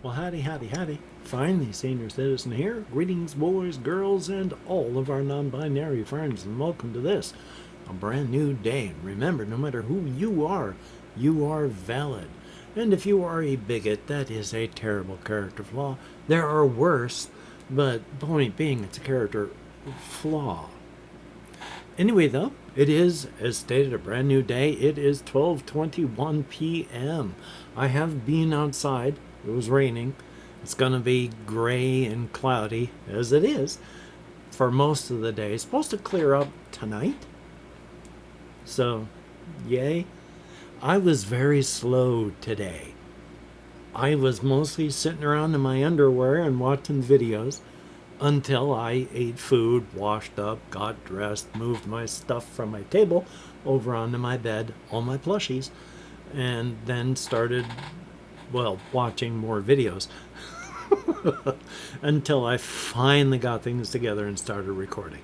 Well, howdy, howdy, howdy. Finally, senior citizen here. Greetings, boys, girls, and all of our non-binary friends, and welcome to this, a brand new day. And remember, no matter who you are valid. And if you are a bigot, that is a terrible character flaw. There are worse, but point being, it's a character flaw. Anyway, though, it is, as stated, a brand new day. It is 12:21 p.m. I have been outside. It was raining. It's going to be gray and cloudy, as it is, for most of the day. It's supposed to clear up tonight. So, yay. I was very slow today. I was mostly sitting around in my underwear and watching videos until I ate food, washed up, got dressed, moved my stuff from my table over onto my bed, all my plushies, and then started, watching more videos until I finally got things together and started recording.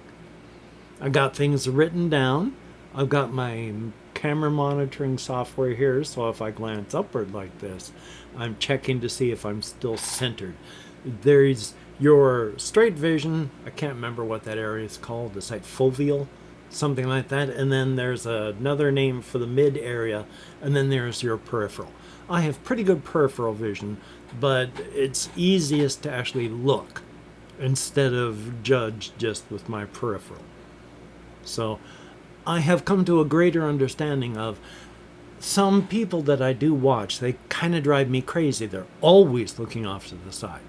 I got things written down. I've got my camera monitoring software here, so if I glance upward like this, I'm checking to see if I'm still centered. There's your straight vision. I can't remember what that area is called. It's like foveal, something like that. And then there's another name for the mid area, and then there's your peripheral. I have pretty good peripheral vision, but it's easiest to actually look instead of judge just with my peripheral. So I have come to a greater understanding of some people that I do watch. They kind of drive me crazy. They're always looking off to the side.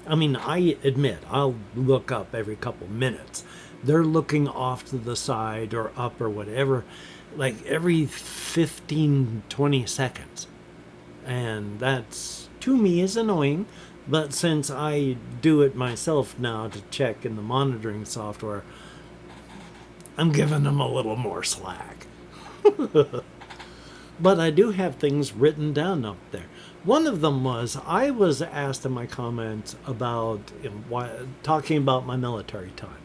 I mean, I admit, I'll look up every couple minutes. They're looking off to the side or up or whatever, like every 15, 20 seconds. And that's, to me, is annoying. But since I do it myself now to check in the monitoring software, I'm giving them a little more slack. But I do have things written down up there. One of them was, I was asked in my comments about talking about my military time.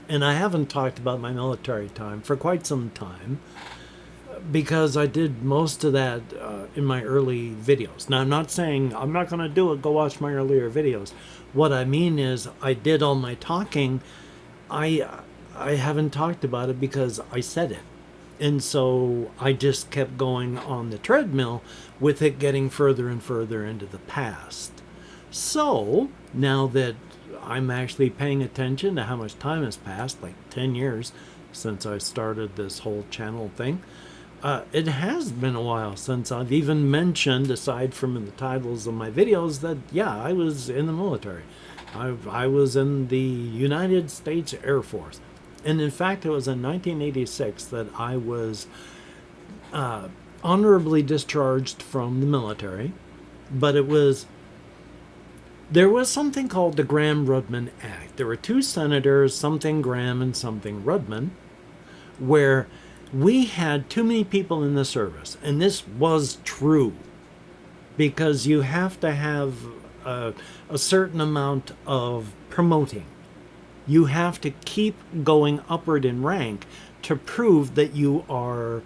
And I haven't talked about my military time for quite some time because I did most of that in my early videos. Now, I'm not saying I'm not going to do it. Go watch my earlier videos. What I mean is I did all my talking. I haven't talked about it because I said it. And so I just kept going on the treadmill with it getting further and further into the past. So now that I'm actually paying attention to how much time has passed, like 10 years since I started this whole channel thing, it has been a while since I've even mentioned, aside from in the titles of my videos, that, yeah, I was in the military. I was in the United States Air Force. And in fact, it was in 1986 that I was honorably discharged from the military. But there was something called the Graham-Rudman Act. There were two senators, something Graham and something Rudman, where we had too many people in the service. And this was true because you have to have a certain amount of promoting. You have to keep going upward in rank to prove that you are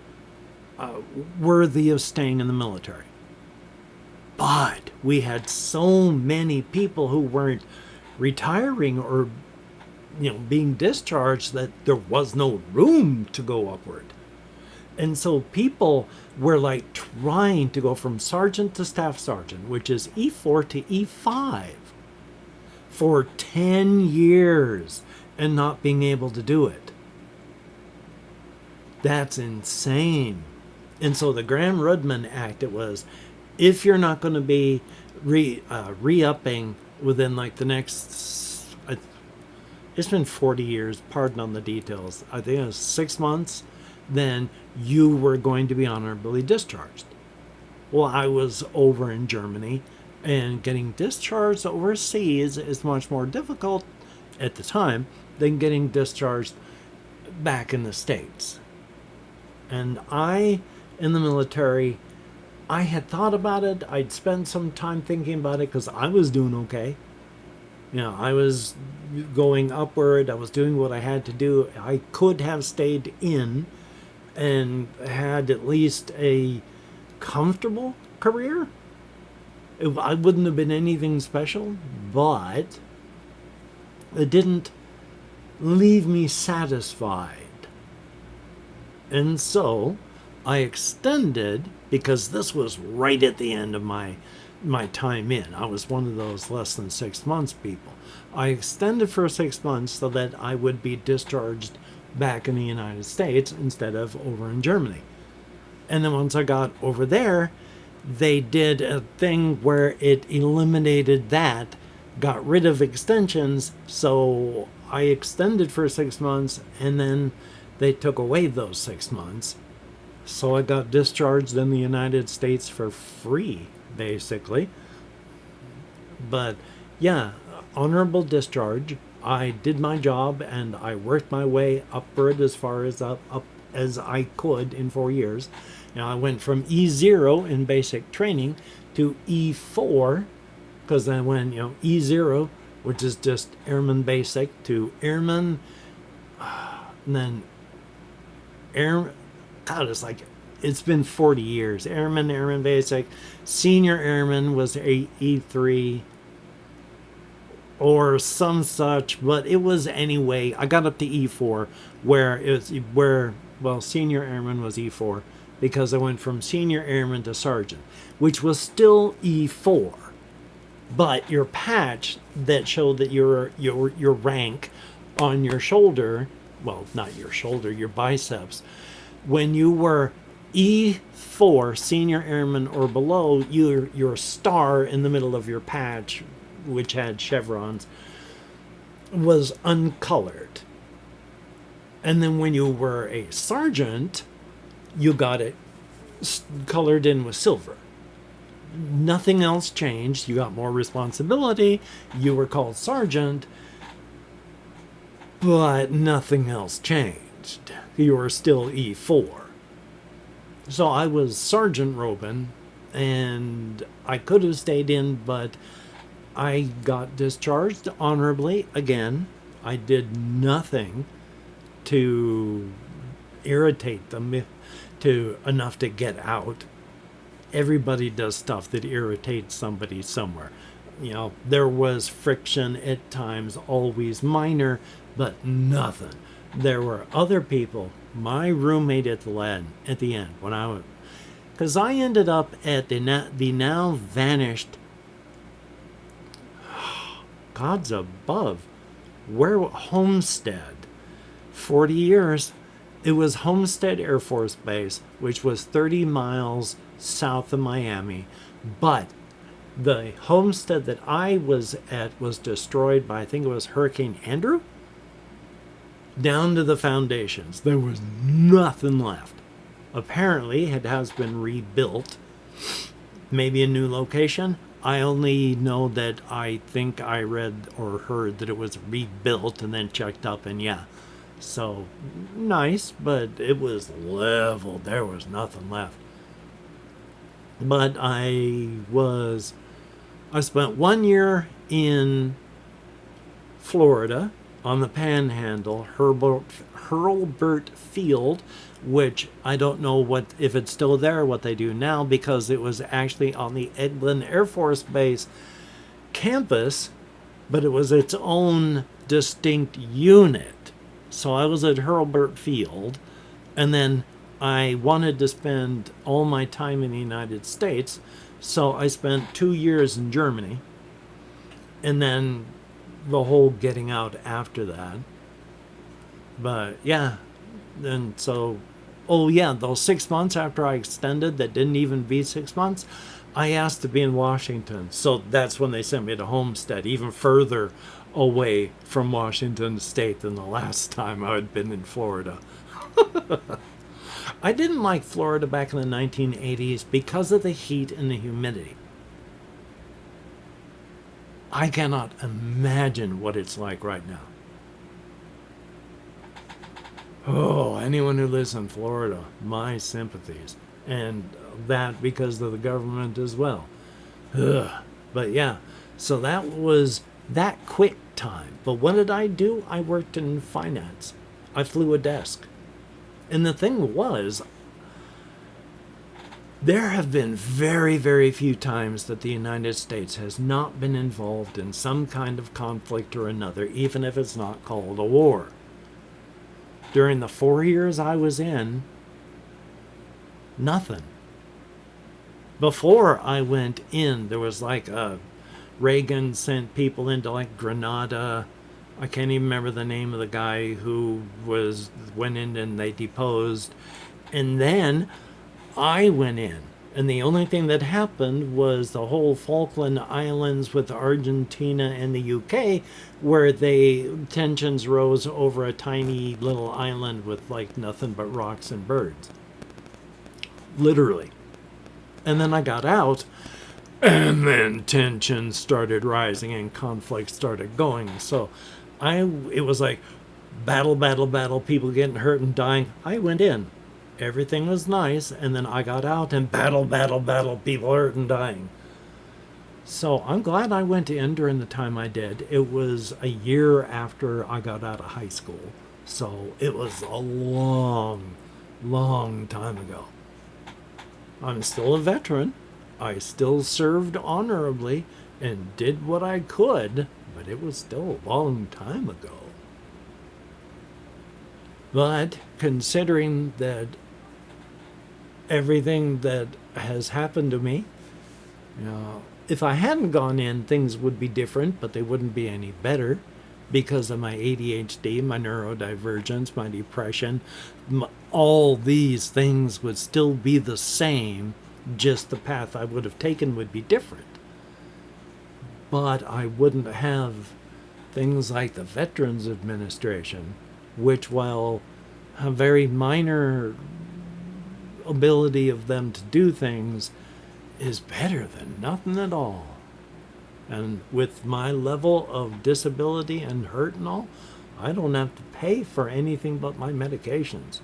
worthy of staying in the military. But we had so many people who weren't retiring or being discharged that there was no room to go upward. And so people were like trying to go from sergeant to staff sergeant, which is E4 to E5. For 10 years and not being able to do it. That's insane. And so the Graham-Rudman Act, it was, if you're not going to be re-upping within like the next, it's been 40 years, pardon on the details, I think it was 6 months, then you were going to be honorably discharged. Well, I was over in Germany, and getting discharged overseas is much more difficult at the time than getting discharged back in the States. And in the military, I had thought about it. I'd spent some time thinking about it because I was doing okay. I was going upward. I was doing what I had to do. I could have stayed in and had at least a comfortable career. I wouldn't have been anything special, but it didn't leave me satisfied. And so I extended, because this was right at the end of my time in. I was one of those less than 6 months people. I extended for 6 months so that I would be discharged back in the United States instead of over in Germany. And then once I got over there, they did a thing where it eliminated that, got rid of extensions. So I extended for 6 months, and then they took away those 6 months. So I got discharged in the United States for free, basically. But yeah, honorable discharge. I did my job and I worked my way upward as far as up as I could in 4 years. Now I went from E0 in basic training to E4, because then when E0, which is just airman basic, to airman, and then air. God, it's been 40 years. Airman basic, senior airman was E3 or some such, but it was anyway. I got up to E4, well, senior airman was E4, because I went from senior airman to sergeant, which was still E4, but your patch that showed that your rank on your shoulder, well, not your shoulder, your biceps, when you were E4, senior airman or below, your star in the middle of your patch, which had chevrons, was uncolored. And then when you were a sergeant, you got it colored in with silver. Nothing else changed. You got more responsibility. You were called sergeant, but nothing else changed. You were still E4. So I was Sergeant Robin, and I could have stayed in, but I got discharged honorably again. I did nothing to irritate them enough to get out. Everybody does stuff that irritates somebody somewhere. There was friction at times, always minor, but nothing. There were other people, my roommate at the end, when I was, because I ended up at the now vanished, God's above, Homestead. 40 years. It was Homestead Air Force Base, which was 30 miles south of Miami. But the homestead that I was at was destroyed by, I think it was Hurricane Andrew, down to the foundations. There was nothing left. Apparently, it has been rebuilt. Maybe a new location. I only know that I think I read or heard that it was rebuilt and then checked up, and yeah. So, nice, but it was leveled. There was nothing left. But I spent 1 year in Florida on the Panhandle, Hurlburt Field, which I don't know if it's still there, what they do now, because it was actually on the Eglin Air Force Base campus, but it was its own distinct unit. So I was at Hurlburt Field, and then I wanted to spend all my time in the United States, so I spent 2 years in Germany, and then the whole getting out after that. But yeah, then so, those 6 months after I extended that didn't even be 6 months, I asked to be in Washington. So that's when they sent me to Homestead, even further away from Washington State than the last time I had been in Florida. I didn't like Florida back in the 1980s because of the heat and the humidity. I cannot imagine what it's like right now. Oh, anyone who lives in Florida, my sympathies. And that because of the government as well. Ugh. But yeah, so that was that quick time. But what did I do? I worked in finance. I flew a desk. And the thing was, There have been very, very few times that the United States has not been involved in some kind of conflict or another, even if it's not called a war. During the 4 years I was in, nothing. Before I went in, there was like Reagan sent people into like Grenada. I can't even remember the name of the guy who went in and they deposed. And then I went in. And the only thing that happened was the whole Falkland Islands with Argentina and the UK, where tensions rose over a tiny little island with like nothing but rocks and birds. Literally. And then I got out, and then tensions started rising and conflict started going. So it was like battle, battle, battle, people getting hurt and dying. I went in. Everything was nice, and then I got out and battle, battle, battle, people hurt and dying. So I'm glad I went in during the time I did. It was a year after I got out of high school. So it was a long, long time ago. I'm still a veteran. I still served honorably and did what I could, but it was still a long time ago. But considering that everything that has happened to me, if I hadn't gone in, things would be different, but they wouldn't be any better because of my ADHD, my neurodivergence, my depression. All these things would still be the same, just the path I would have taken would be different. But I wouldn't have things like the Veterans Administration, which, while a very minor ability of them to do things, is better than nothing at all. And with my level of disability and hurt and all, I don't have to pay for anything but my medications.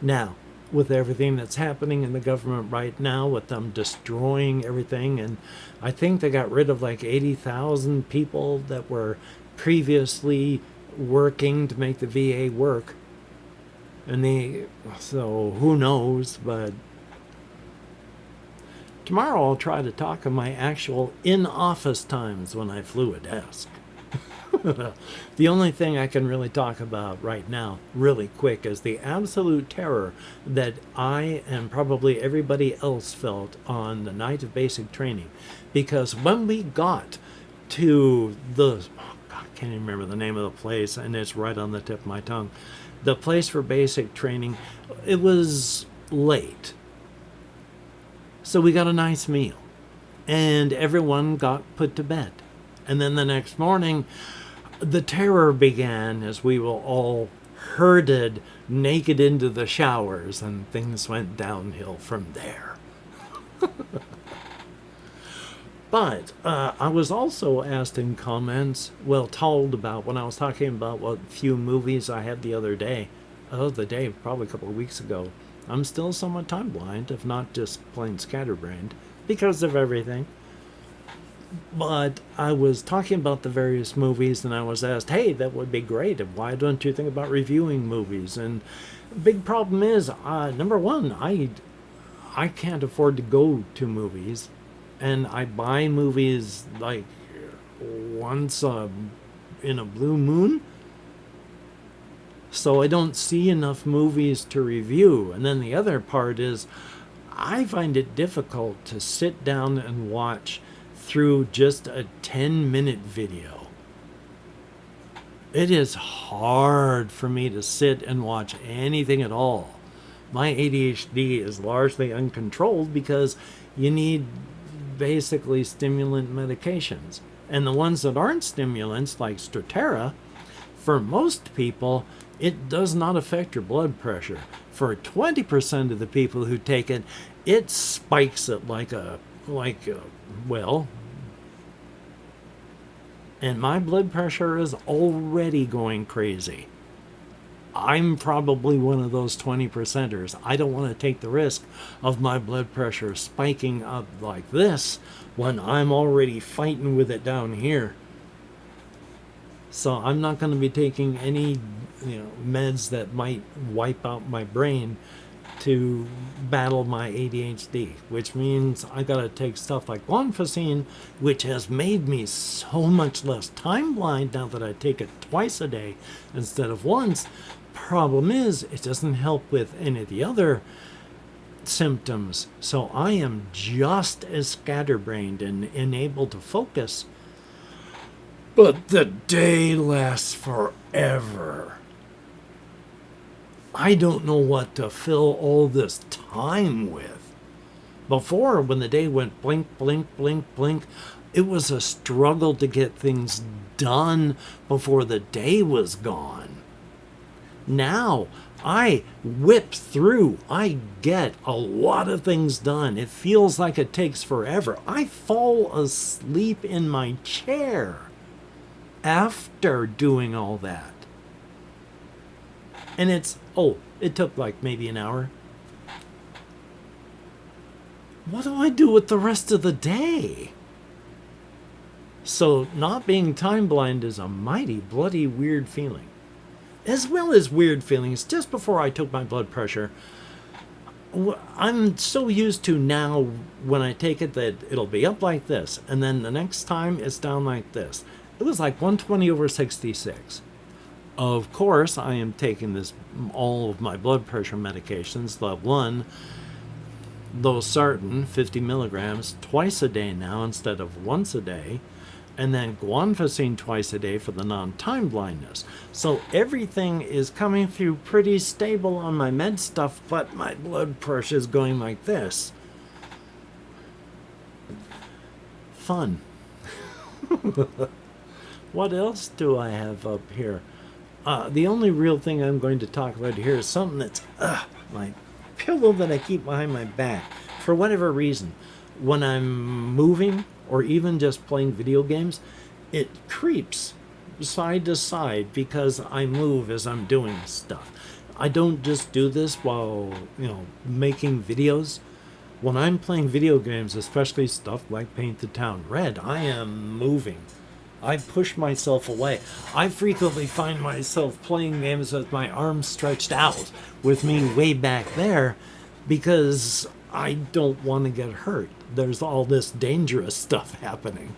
Now, with everything that's happening in the government right now, with them destroying everything, and I think they got rid of like 80,000 people that were previously working to make the VA work. So who knows, but tomorrow I'll try to talk of my actual in-office times when I flew a desk. The only thing I can really talk about right now, really quick, is the absolute terror that I and probably everybody else felt on the night of basic training. Because when we got to I can't even remember the name of the place, and it's right on the tip of my tongue. The place for basic training, it was late. So we got a nice meal, and everyone got put to bed. And then the next morning, the terror began as we were all herded naked into the showers, and things went downhill from there. But I was also asked in comments, told about when I was talking about what few movies I had the other day, probably a couple of weeks ago. I'm still somewhat time blind, if not just plain scatterbrained, because of everything. But I was talking about the various movies, and I was asked, hey, that would be great. Why don't you think about reviewing movies? And the big problem is, number one, I can't afford to go to movies. And I buy movies like once in a blue moon. So I don't see enough movies to review. And then the other part is, I find it difficult to sit down and watch through just a 10-minute video. It is hard for me to sit and watch anything at all. My ADHD is largely uncontrolled because you need basically stimulant medications. And the ones that aren't stimulants, like Strattera, for most people, it does not affect your blood pressure. For 20% of the people who take it, it spikes it and my blood pressure is already going crazy. I'm probably one of those 20%ers. I don't want to take the risk of my blood pressure spiking up like this when I'm already fighting with it down here. So I'm not going to be taking any meds that might wipe out my brain to battle my ADHD, which means I gotta take stuff like guanfacine, which has made me so much less time blind now that I take it twice a day instead of once. Problem is, it doesn't help with any of the other symptoms, so I am just as scatterbrained and unable to focus. But the day lasts forever. I don't know what to fill all this time with. Before, when the day went blink, blink, blink, blink, it was a struggle to get things done before the day was gone. Now, I whip through. I get a lot of things done. It feels like it takes forever. I fall asleep in my chair after doing all that. And it took like maybe an hour. What do I do with the rest of the day? So not being time blind is a mighty bloody weird feeling. As well as weird feelings just before I took my blood pressure. I'm so used to now when I take it that it'll be up like this, and then the next time it's down like this. It was like 120/66. Of course, I am taking all of my blood pressure medications, losartan, 50 milligrams, twice a day now instead of once a day, and then guanfacine twice a day for the non-time blindness. So everything is coming through pretty stable on my med stuff, but my blood pressure is going like this. Fun. What else do I have up here? The only real thing I'm going to talk about here is something that's my pillow that I keep behind my back. For whatever reason, when I'm moving or even just playing video games, it creeps side to side because I move as I'm doing stuff. I don't just do this while, making videos. When I'm playing video games, especially stuff like Paint the Town Red, I am moving. I push myself away. I frequently find myself playing games with my arms stretched out, with me way back there, because I don't want to get hurt. There's all this dangerous stuff happening.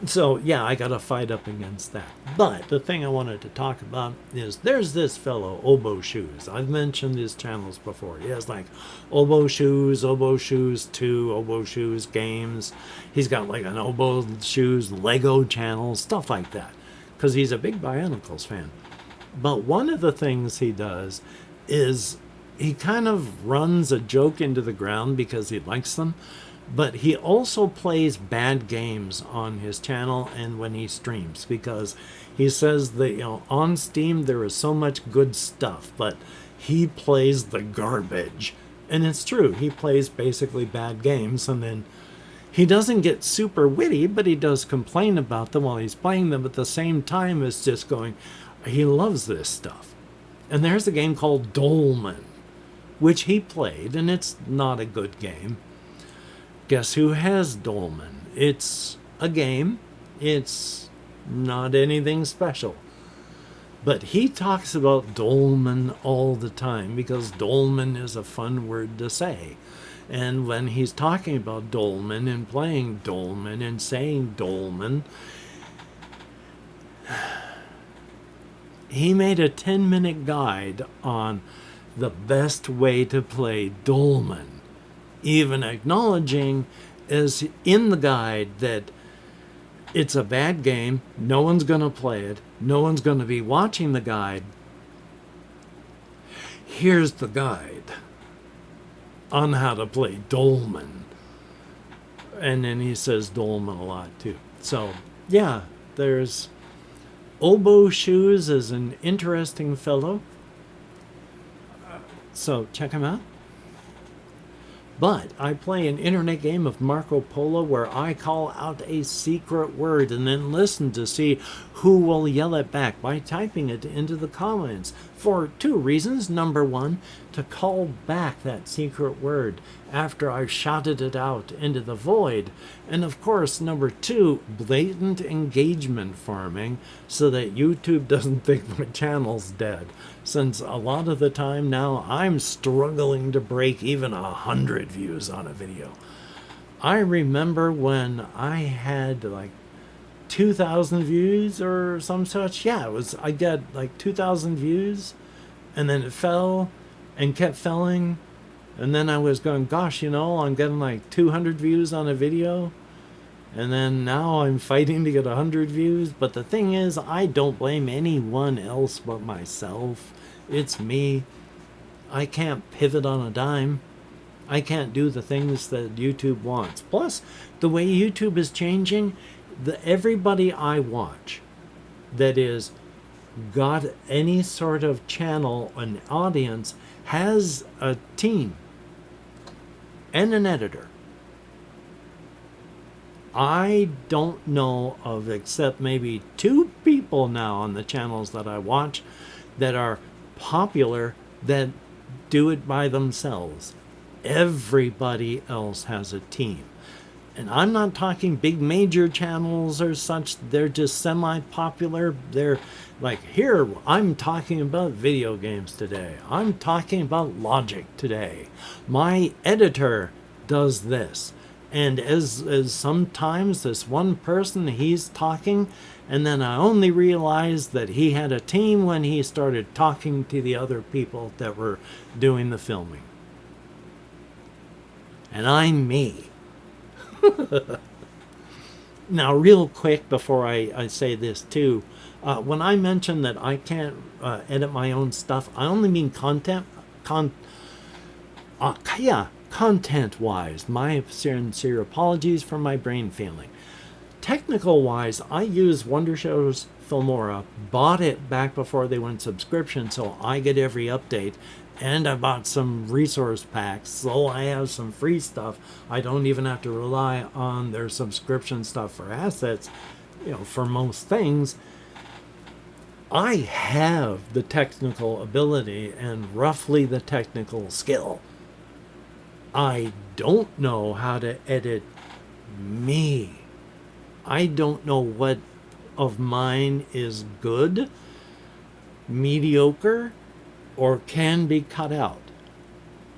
So, yeah, I got to fight up against that. But the thing I wanted to talk about is there's this fellow, Oboe Shoes. I've mentioned his channels before. He has like Oboe Shoes 2, Oboe Shoes Games. He's got like an Oboe Shoes Lego channel, stuff like that. Because he's a big Bionicles fan. But one of the things he does is he kind of runs a joke into the ground because he likes them. But he also plays bad games on his channel and when he streams, because he says that, on Steam there is so much good stuff, but he plays the garbage. And it's true, he plays basically bad games, and then he doesn't get super witty, but he does complain about them while he's playing them at the same time as just going, he loves this stuff. And there's a game called Dolmen, which he played, and it's not a good game. Guess who has Dolmen? It's a game. It's not anything special. But he talks about Dolmen all the time because Dolmen is a fun word to say. And when he's talking about Dolmen and playing Dolmen and saying Dolmen, he made a 10-minute guide on the best way to play Dolmen. Even acknowledging as in the guide that it's a bad game, no one's going to play it, no one's going to be watching the guide. Here's the guide on how to play Dolmen. And then he says Dolmen a lot too. So, yeah, there's Oboe Shoes is an interesting fellow. So, check him out. But I play an internet game of Marco Polo where I call out a secret word and then listen to see who will yell it back by typing it into the comments. for two reasons. Number one, to call back that secret word after I've shouted it out into the void. And of course, number two, blatant engagement farming so that YouTube doesn't think my channel's dead. Since a lot of the time now, I'm struggling to break even 100 views on a video. I remember when I had like 2,000 views or some such. Yeah, I got like 2,000 views, and then it fell and kept falling, and then I was going, gosh, I'm getting like 200 views on a video, and then now I'm fighting to get 100 views. But the thing is, I don't blame anyone else but myself. It's me. I can't pivot on a dime. I can't do the things that YouTube wants. Plus, the way YouTube is changing, everybody I watch that is got any sort of channel, an audience, has a team and an editor. I don't know of except maybe 2 people now on the channels that I watch that are popular that do it by themselves. Everybody else has a team. And I'm not talking big major channels or such. They're just semi-popular. They're like, here, I'm talking about video games today. I'm talking about logic today. My editor does this. And as sometimes this one person, he's talking, and then I only realized that he had a team when he started talking to the other people that were doing the filming. And I'm me. Now, real quick before I say this too, when I mention that I can't edit my own stuff, I only mean content-wise. My sincere apologies for my brain failing. Technical-wise, I use Wondershow's Filmora, bought it back before they went subscription, so I get every update. And I bought some resource packs, so I have some free stuff. I don't even have to rely on their subscription stuff for assets, for most things. I have the technical ability and roughly the technical skill. I don't know how to edit me. I don't know what of mine is good, mediocre, or can be cut out.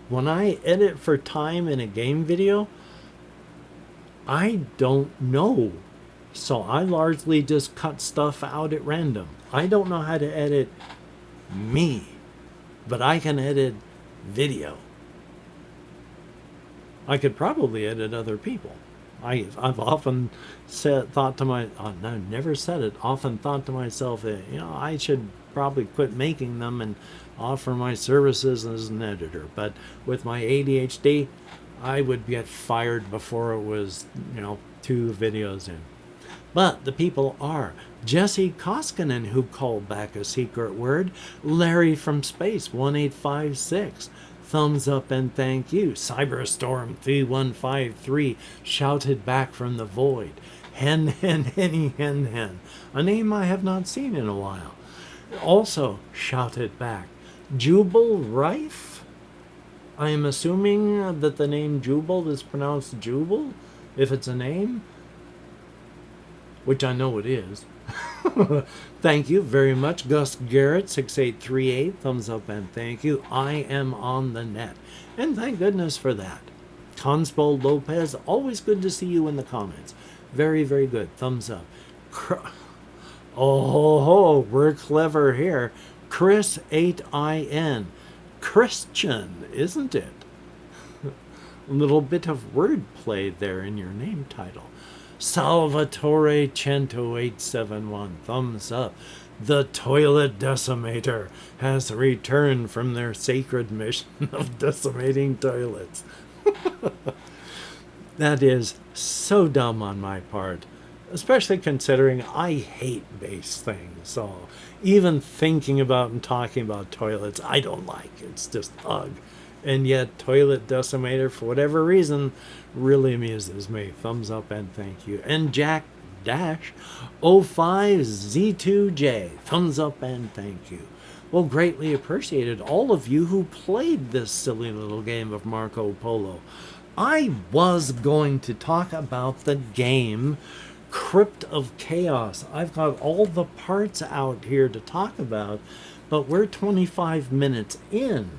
When I edit for time in a game video, I don't know. So I largely just cut stuff out at random. I don't know how to edit me, but I can edit video. I could probably edit other people. I've often thought to myself, I should probably quit making them and offer my services as an editor. But with my ADHD, I would get fired before it was, 2 videos in. But the people are Jesse Koskinen, who called back a secret word, Larry from Space 1856, thumbs up and thank you, Cyberstorm 3153 shouted back from the void, Hen Hen Henny Hen Hen, a name I have not seen in a while, also shouted back, Jubal Rife. I am assuming that the name Jubal is pronounced Jubal, if it's a name, which I know it is. Thank you very much. Gus Garrett 6838, thumbs up and thank you. I am on the net, and thank goodness for that. Conspo Lopez, always good to see you in the comments. Very, very good. Thumbs up. We're clever here. Chris 8IN. Christian, isn't it? A little bit of wordplay there in your name title. Salvatore Cento 871, thumbs up. The Toilet Decimator has returned from their sacred mission of decimating toilets. That is so dumb on my part, especially considering I hate base things. So even thinking about and talking about toilets, I don't like. It's just ugh. And yet Toilet Decimator, for whatever reason, really amuses me. Thumbs up and thank you. And Jack Dash 05Z2J, thumbs up and thank you. Well, greatly appreciated. All of you who played this silly little game of Marco Polo. I was going to talk about the game Crypt of Chaos. I've got all the parts out here to talk about, but we're 25 minutes in.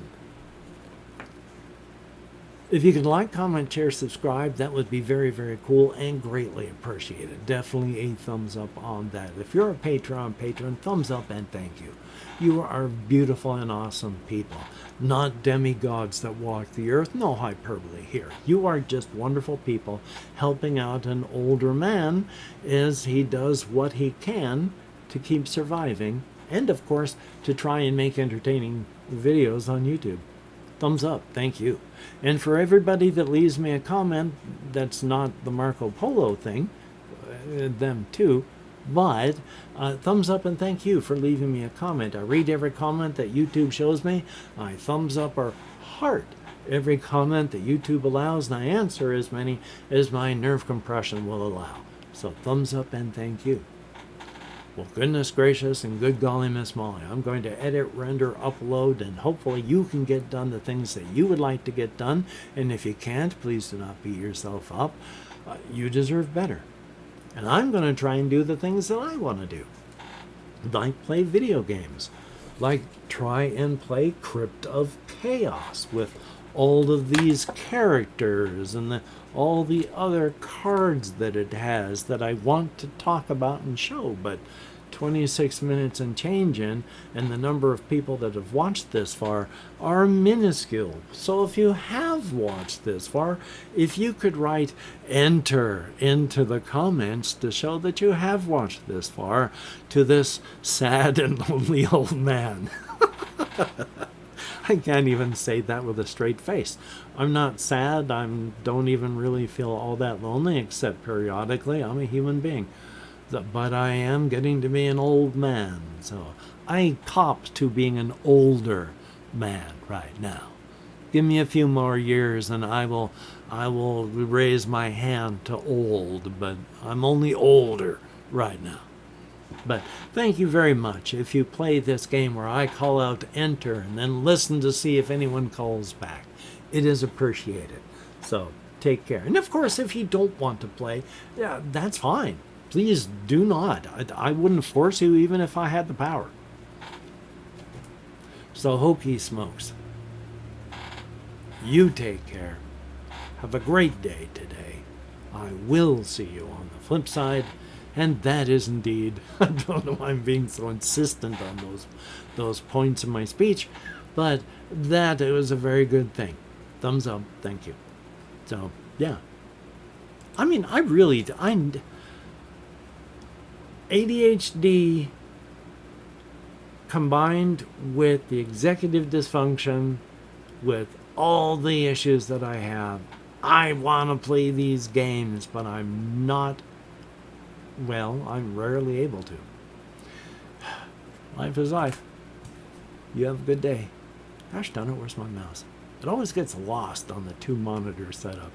If you could like, comment, share, subscribe, that would be very, very cool and greatly appreciated. Definitely a thumbs up on that. If you're a patron, thumbs up and thank you. You are beautiful and awesome people. Not demigods that walk the earth. No hyperbole here. You are just wonderful people helping out an older man as he does what he can to keep surviving. And, of course, to try and make entertaining videos on YouTube. Thumbs up, thank you. And for everybody that leaves me a comment that's not the Marco Polo thing, them too, but thumbs up and thank you for leaving me a comment. I read every comment that YouTube shows me. I thumbs up or heart every comment that YouTube allows, and I answer as many as my nerve compression will allow. So thumbs up and thank you. Well, goodness gracious and good golly, Miss Molly, I'm going to edit, render, upload, and hopefully you can get done the things that you would like to get done. And if you can't, please do not beat yourself up. You deserve better. And I'm going to try and do the things that I want to do. Like play video games. Like try and play Crypt of Chaos with all of these characters and all the other cards that it has that I want to talk about and show, but 26 minutes and change in, and the number of people that have watched this far are minuscule. So if you have watched this far, if you could write enter into the comments to show that you have watched this far to this sad and lonely old man. I can't even say that with a straight face. I'm not sad. I don't even really feel all that lonely, except periodically. I'm a human being. But I am getting to be an old man. So I cop to being an older man right now. Give me a few more years and I will raise my hand to old, but I'm only older right now. But thank you very much if you play this game where I call out enter and then listen to see if anyone calls back. It is appreciated. So take care. And of course, if you don't want to play, yeah, that's fine. Please do not. I wouldn't force you even if I had the power. So hokey smokes. You take care. Have a great day today. I will see you on the flip side. And that is indeed, I don't know why I'm being so insistent on those points in my speech, but that it was a very good thing. Thumbs up, thank you. So, yeah. I mean, ADHD combined with the executive dysfunction, with all the issues that I have, I want to play these games, but I'm not. Well, I'm rarely able to. Life is life. You have a good day. Gosh darn it, where's my mouse? It always gets lost on the 2 monitor setup.